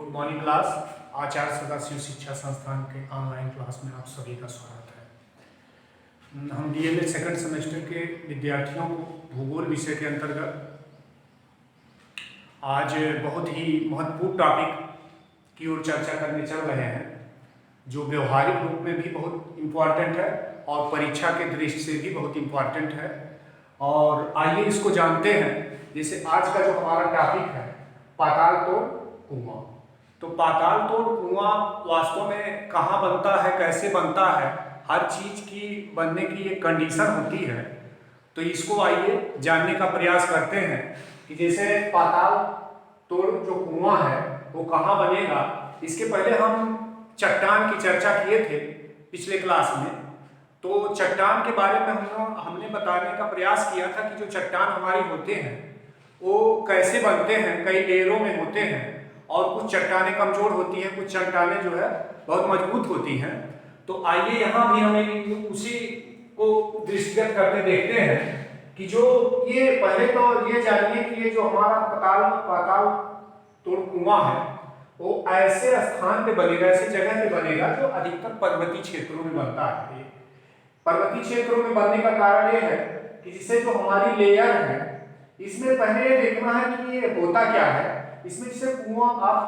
Good morning class. Acharya Sadashiv Shiksha Sansthan के online class में आप सभी का स्वागत है। हम डीएलएड सेकंड सेमेस्टर के विद्यार्थियों को भूगोल विषय के अंतर्गत आज बहुत ही महत्वपूर्ण टॉपिक की ओर चर्चा करने चल रहे हैं, जो व्यवहारिक रूप में भी बहुत इम्पॉर्टेंट है और परीक्षा के दृष्टि से भी बहुत इम्पॉर्टेंट है। और आइए इसको जानते हैं। जैसे आज का जो हमारा टॉपिक है पाताल तोड़ कुआं। तो पाताल तोड़ कुआं वास्तव में कहाँ बनता है, कैसे बनता है, हर चीज की बनने की एक कंडीशन होती है। तो इसको आइए जानने का प्रयास करते हैं कि जैसे पाताल तोड़ जो कुआं है वो कहाँ बनेगा। इसके पहले हम चट्टान की चर्चा किए थे पिछले क्लास में। तो चट्टान के बारे में हमने बताने का प्रयास किया था कि जो चट्टान हमारे होते हैं वो कैसे बनते हैं, कई लेयरों में होते हैं और कुछ चट्टानें कमजोर होती हैं, कुछ चट्टानें जो है बहुत मजबूत होती हैं। तो आइए यहाँ भी हमें उसी को दृष्टिगत करके देखते हैं कि जो ये पहले तो ये जानिए कि ये जो हमारा पाताल तोड़ कुआं है वो ऐसे स्थान पे बनेगा, ऐसे जगह पे बनेगा जो अधिकतर पर्वतीय क्षेत्रों में बनता है। पर्वतीय क्षेत्रों में बनने का कारण ये है कि जिससे जो हमारी लेयर है इसमें पहले ये देखना है कि ये होता क्या है। इसमें जैसे कुआं आप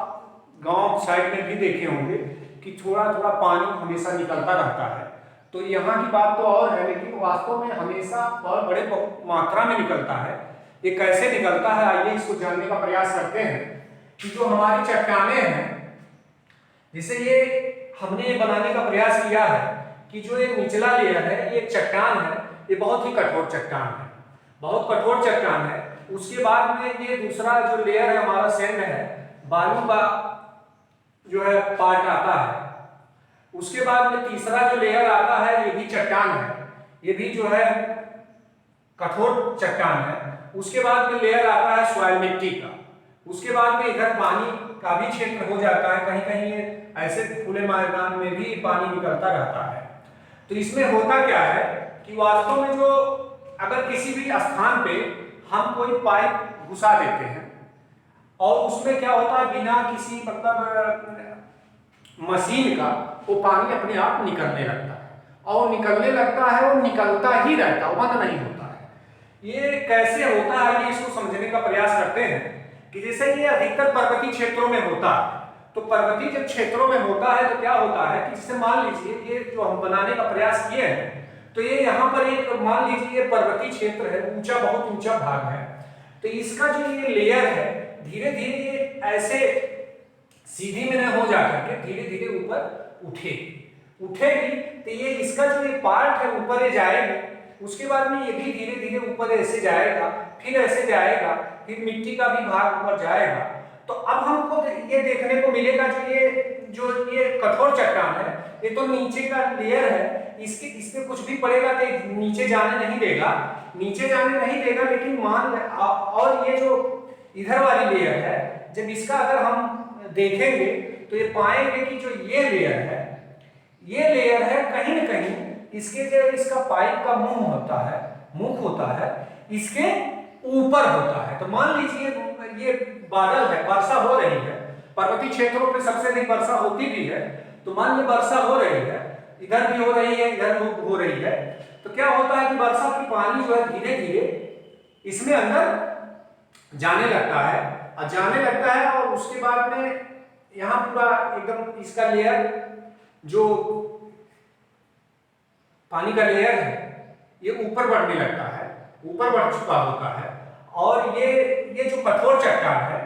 गांव साइड में भी देखे होंगे कि थोड़ा थोड़ा पानी हमेशा निकलता रहता है। तो यहाँ की बात तो और है, लेकिन वास्तव में हमेशा बहुत बड़े मात्रा में निकलता है। ये कैसे निकलता है, आइए इसको जानने का प्रयास करते हैं कि जो हमारी चट्टानें हैं, जिसे ये हमने बनाने का प्रयास किया है कि जो ये निचला लेयर है, ये चट्टान है, ये बहुत ही कठोर चट्टान है, बहुत कठोर चट्टान है। उसके बाद में ये दूसरा जो लेयर है हमारा सैंड है, बालू का जो है पार्ट आता है। उसके बाद में तीसरा जो लेयर आता है ये भी चट्टान है, ये भी जो है कठोर चट्टान है। उसके बाद में लेयर आता है सॉइल मिट्टी का। उसके बाद में इधर पानी का भी क्षेत्र हो जाता है, कहीं कहीं ऐसे खुले मैदान में भी पानी निकलता रहता है। तो इसमें होता क्या है कि वास्तव में जो अगर किसी भी स्थान पे हम कोई पाइप घुसा देते हैं और उसमें क्या होता है बिना किसी मशीन का वो पानी अपने आप निकलने लगता है और निकलने लगता है और निकलता ही रहता है, बंद नहीं होता है। ये कैसे होता है, ये इसको समझने का प्रयास करते हैं कि जैसे ये अधिकतर पर्वतीय क्षेत्रों में होता है। तो पर्वतीय जब क्षेत्रों में होता है तो क्या होता है कि जैसे मान लीजिए ये जो हम बनाने का प्रयास किए हैं, तो ये यहाँ पर एक मान लीजिए ये पर्वतीय क्षेत्र है, ऊंचा बहुत ऊंचा भाग है। तो इसका जो ये लेयर है धीरे धीरे ये ऐसे सीधी में हो जाकर के धीरे धीरे ऊपर उठेगी। तो ये इसका जो ये पार्ट है ऊपर जाएगी। उसके बाद में ये भी धीरे धीरे ऊपर ऐसे जाएगा, फिर ऐसे जाएगा, फिर मिट्टी का भी भाग ऊपर जाएगा। तो अब हमको ये देखने को मिलेगा जो ये कठोर चट्टान है, ये तो नीचे का लेयर है, इसमें कुछ भी पड़ेगा तो नीचे जाने नहीं देगा, लेकिन और ये जो इधर वाली लेयर है, जब इसका अगर हम देखेंगे तो ये पाएंगे कि जो ये लेयर है कहीं न कहीं इसके जो इसका पाइप का मुख होता है इसके ऊपर होता है। तो मान लीजिए ये बादल है, वर्षा हो रही है, पर्वतीय क्षेत्रों पे सबसे अधिक वर्षा होती भी है। तो मान लीजिए वर्षा हो रही है, इधर भी हो रही है, इधर भी हो रही है। तो क्या होता है कि वर्षा की पानी जो है धीरे धीरे इसमें अंदर जाने लगता है और उसके बाद में यहाँ पूरा एकदम इसका लेयर जो पानी का लेयर है ये ऊपर बढ़ने लगता है, ऊपर बढ़ चुका होता है। और ये जो कठोर चट्टान है,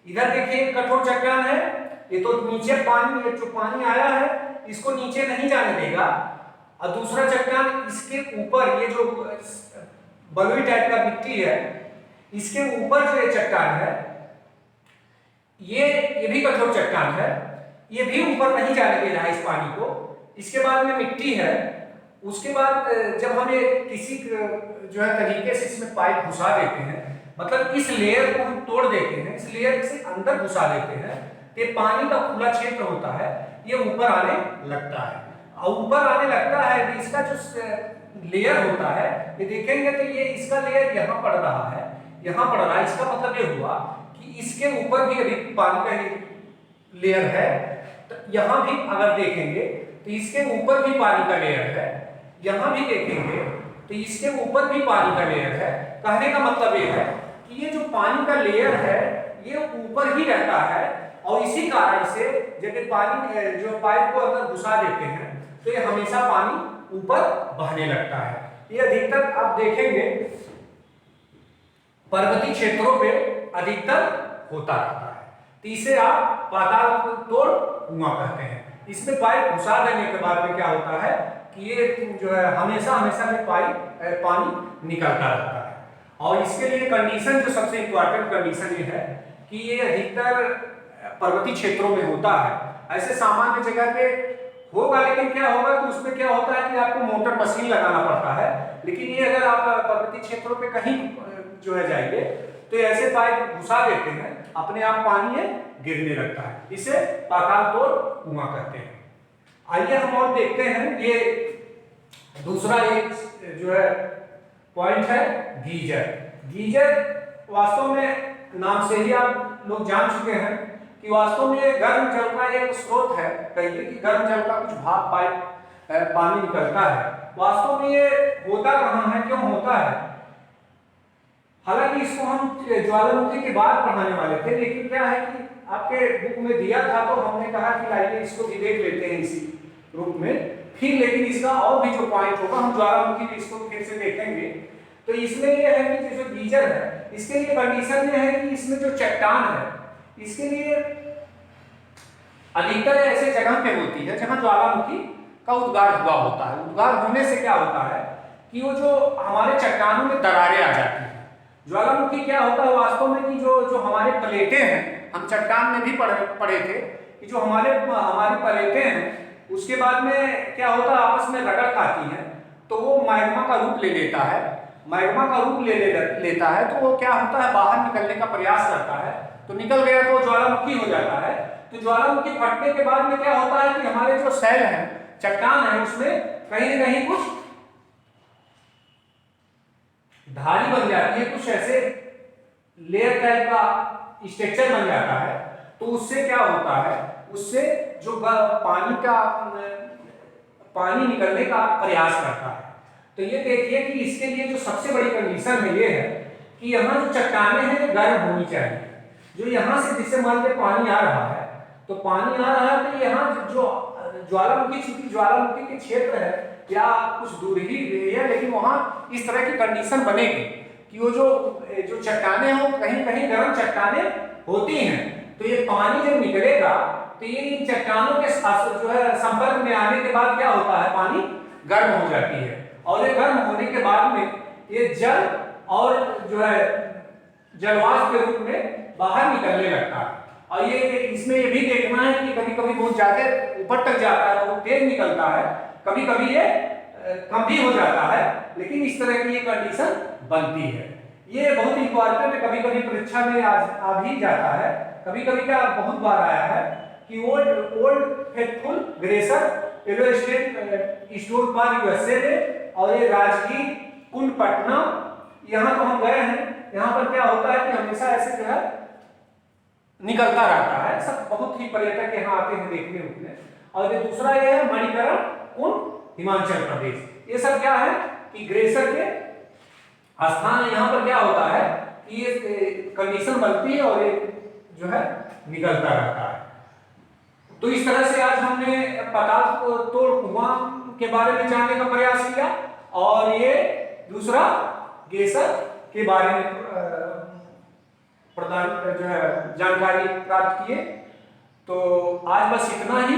इधर देखिए कठोर चट्टान है, ये तो नीचे पानी, ये जो पानी आया है इसको नीचे नहीं जाने देगा। और दूसरा चट्टान इसके ऊपर, ये जो बलुई टाइप का मिट्टी है इसके ऊपर जो ये चट्टान है ये भी कठोर चट्टान है, ये भी ऊपर नहीं जाने दे रहा है इस पानी को। इसके बाद में मिट्टी है। उसके बाद जब हमें किसी जो है तरीके से इसमें पाइप घुसा देते हैं, मतलब इस लेयर को हम तोड़ देते हैं, इस लेयर से अंदर घुसा देते हैं, तो ये पानी का खुला क्षेत्र होता है, ये ऊपर आने लगता है। और ऊपर आने लगता है तो इसका जो लेयर होता है ये देखेंगे तो ये इसका लेयर यहाँ पड़ रहा है, इसका मतलब ये हुआ कि इसके ऊपर भी अभी पानी का लेयर है, तो यहाँ भी अगर देखेंगे तो इसके ऊपर भी पानी का लेयर है, यहाँ भी देखेंगे तो इसके ऊपर भी पानी का लेयर है। कहने का मतलब ये है कि ये जो पानी का लेयर है ये ऊपर ही रहता है, और इसी कारण से जब पानी जो पाइप को अंदर घुसा देते हैं तो ये हमेशा पानी ऊपर बहने लगता है। ये अधिकतर आप देखेंगे पर्वतीय क्षेत्रों पे अधिकतर होता रहता है, तो इसे आप पाताल तोड़ कुआं कहते हैं। इसमें पाइप घुसा देने के बाद में क्या होता है कि ये जो है हमेशा हमेशा में पानी निकलता रहता है। और इसके लिए कंडीशन जो सबसे इंपॉर्टेंट कंडीशन ये है कि ये अधिकतर पर्वतीय क्षेत्रों में होता है। ऐसे सामान्य जगह पे होगा, लेकिन क्या होगा कि उसमें क्या होता है कि आपको मोटर मशीन लगाना पड़ता है। लेकिन ये अगर आप पर्वतीय क्षेत्रों पे कहीं जो है जाइए तो ऐसे पाइप घुसा देते हैं, अपने आप पानी ये गिरने लगता है। इसे पाताल तोड़ कुआं कहते हैं। आइए हम और देखते हैं, ये दूसरा एक जो है पॉइंट है गीजर। गीजर वास्तव में नाम से ही आप लोग जान चुके हैं कि वास्तव में ये गर्म जल का एक स्रोत है। कहिए कि गर्म जल का कुछ भाप पाइप पानी निकलता है। वास्तव में ये होता कहाँ है, क्यों होता है? हालांकि इसको हम ज्वालामुखी के बाद पढ़ाने वाले थे, लेकिन क्या है कि आपके बुक में दिया था तो हमने कहा कि लाइए इसको भी देख लेते हैं इसी रूप में फिर। लेकिन इसका और भी जो पॉइंट होगा हम ज्वालामुखी में इसको फिर से देखेंगे। तो इसमें यह है कि जो गीजर है इसके लिए कंडीशन ये है कि इसमें जो चट्टान है इसके लिए अधिकतर ऐसे जगह पे होती है जहां ज्वालामुखी का उद्गार हुआ होता है। उद्गार होने से क्या होता है कि वो जो हमारे चट्टानों में दरारें आ जाती हैं। ज्वालामुखी क्या होता है वास्तव में कि जो हमारे प्लेटें हैं, हम चट्टान में भी पढ़े थे कि जो हमारी प्लेटें हैं उसके बाद में क्या होता है आपस में रगड़ खाती हैं, तो वो मैग्मा का रूप ले लेता है। मैग्मा का रूप लेता है तो वो क्या होता है बाहर निकलने का प्रयास करता है, तो निकल गया तो ज्वालामुखी हो जाता है। तो ज्वालामुखी फटने के बाद में क्या होता है कि हमारे जो सेल है, चट्टान है, उसमें कहीं न कहीं कुछ धारी बन जाती है, कुछ ऐसे लेयर टाइप का स्ट्रक्चर बन जाता है। तो उससे क्या होता है, उससे जो पानी निकलने का प्रयास करता है। तो ये देखिए कि इसके लिए जो सबसे बड़ी कंडीशन है ये है कि यहाँ जो चट्टानें हैं ये गर्म होनी चाहिए। जो यहाँ से जिससे मान लीजिए पानी आ रहा है, तो पानी आ रहा है तो यहाँ जो ज्वालामुखी, चूंकि ज्वालामुखी के क्षेत्र है या कुछ दूर ही है, लेकिन वहाँ इस तरह की कंडीशन बनेगी कि वो जो चट्टानें हो कहीं कहीं गर्म चट्टानें होती हैं। तो ये पानी जब निकलेगा तो ये इन चट्टानों के जो है संपर्क में आने के बाद क्या होता है, पानी गर्म हो जाती है। और ये गर्म होने के बाद में ये जल और जो है जलवाष्प के रूप में बाहर निकलने लगता है। और ये इसमें ये भी देखना है कि कभी कभी बहुत ज्यादा ऊपर तक जाता है, बहुत तेज निकलता है, कभी कभी ये कम भी हो जाता है, लेकिन इस तरह की ये कंडीशन बनती है। ये बहुत इंपॉर्टेंट है, कभी कभी परीक्षा में आ भी जाता है। कभी कभी क्या बहुत बार आया है कि Old Faithful geyser yellow state store पर यूएसए में, और ये राजगीर कुंड पटना, यहाँ तो हम गए हैं। यहाँ पर क्या होता है कि हमेशा ऐसे जो है निकलता रहता है। सब बहुत ही पर्यटक यहाँ आते हैं देखने उठने। और ये दूसरा ये है मणिकरण कुंड हिमाचल प्रदेश। ये सब क्या है कि ग्लेशियर के स्थान है। यहाँ पर क्या होता है कि ये कंडीशन बनती है और ये जो है निकलता रहता है। तो इस तरह से आज हमने पाताल तोड़ कुआं के बारे में जानने का प्रयास किया, और ये दूसरा ग्लेशियर के बारे में प्रदान जो है जानकारी प्राप्त किए। तो आज बस इतना ही।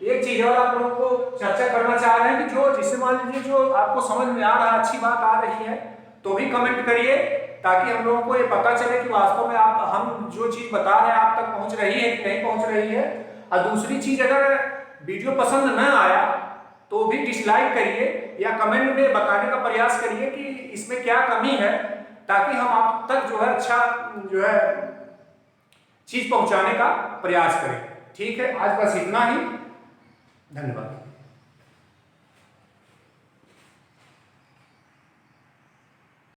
एक चीज और आप लोगों को चर्चा करना चाह रहे हैं कि जो जिससे मान लीजिए जो आपको समझ में आ रहा है, अच्छी बात आ रही है, तो भी कमेंट करिए, ताकि हम लोगों को ये पता चले कि वास्तव में हम जो चीज बता रहे हैं आप तक पहुंच रही है कि नहीं पहुंच रही है। और दूसरी चीज, अगर वीडियो पसंद न आया तो भी डिसलाइक करिए या कमेंट में बताने का प्रयास करिए कि इसमें क्या कमी है, ताकि हम आप तक जो है अच्छा जो है चीज पहुंचाने का प्रयास करें। ठीक है, आज बस इतना ही। धन्यवाद।